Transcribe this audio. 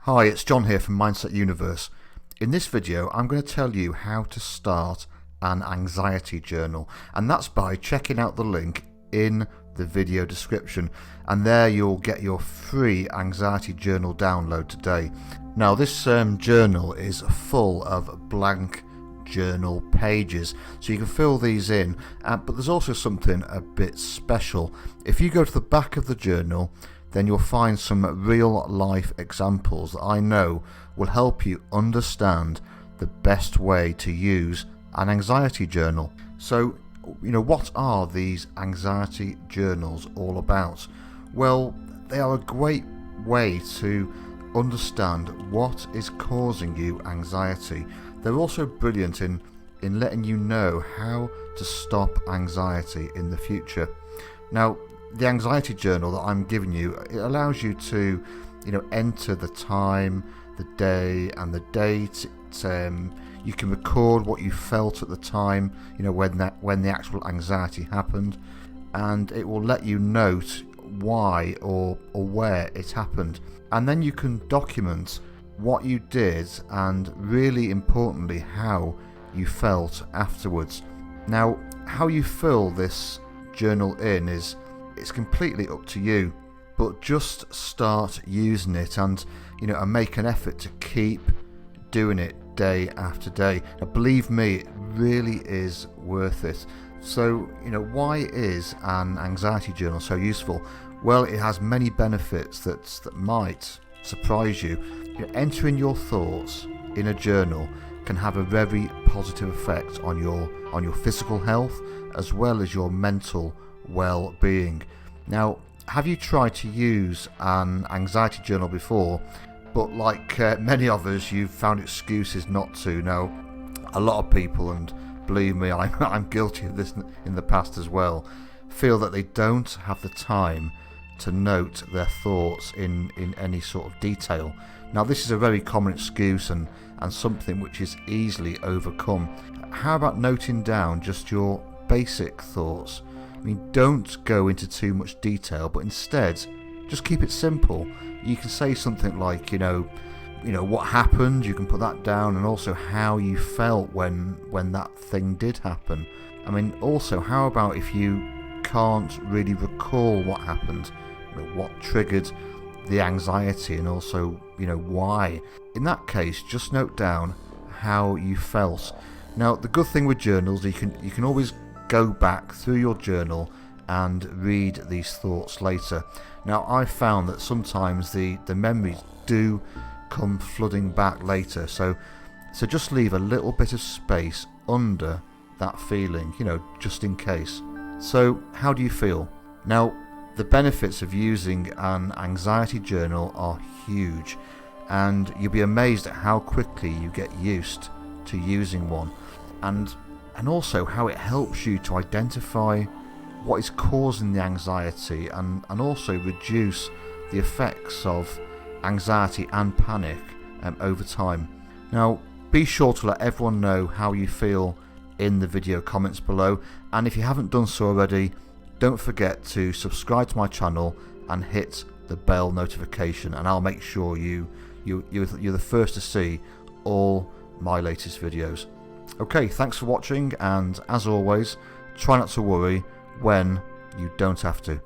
Hi, it's John here from Mindset Universe. In this video, I'm going to tell you how to start an anxiety journal, and that's by checking out the link in the video description, and there you'll get your free anxiety journal download today. Now this journal is full of blank journal pages, so you can fill these in, but there's also something a bit special. If you go to the back of the journal, then you'll find some real life examples that I know will help you understand the best way to use an anxiety journal. So, what are these anxiety journals all about? Well, they are a great way to understand what is causing you anxiety. They're also brilliant in letting you know how to stop anxiety in the future. Now, the anxiety journal that I'm giving you, it allows you to, enter the time, the day and the date. You can record what you felt at the time, when the actual anxiety happened, and it will let you note why or where it happened. And then you can document what you did and, really importantly, how you felt afterwards. Now, how you fill this journal in it's completely up to you, but just start using it and make an effort to keep doing it day after day. Now, believe me, it really is worth it. So, why is an anxiety journal so useful? Well, it has many benefits that might surprise you. Entering your thoughts in a journal can have a very positive effect on your physical health as well as your mental well-being. Now, have you tried to use an anxiety journal before, but like many of us, you've found excuses not to? Now, a lot of people, and believe me, I'm guilty of this in the past as well, feel that they don't have the time to note their thoughts in any sort of detail. Now, this is a very common excuse and something which is easily overcome. How about noting down just your basic thoughts? Don't go into too much detail, but instead just keep it simple. You can say something like, what happened, you can put that down, and also how you felt when that thing did happen. Also, how about if you can't really recall what happened, what triggered the anxiety, and also, why? In that case, just note down how you felt. Now, the good thing with journals, you can always go back through your journal and read these thoughts later. Now, I found that sometimes the memories do come flooding back later, so just leave a little bit of space under that feeling, just in case. So, how do you feel? Now, the benefits of using an anxiety journal are huge, and you'll be amazed at how quickly you get used to using one, and also how it helps you to identify what is causing the anxiety and also reduce the effects of anxiety and panic over time. Now, be sure to let everyone know how you feel in the video comments below, and if you haven't done so already, don't forget to subscribe to my channel and hit the bell notification, and I'll make sure you're the first to see all my latest videos. Okay, thanks for watching, and as always, try not to worry when you don't have to.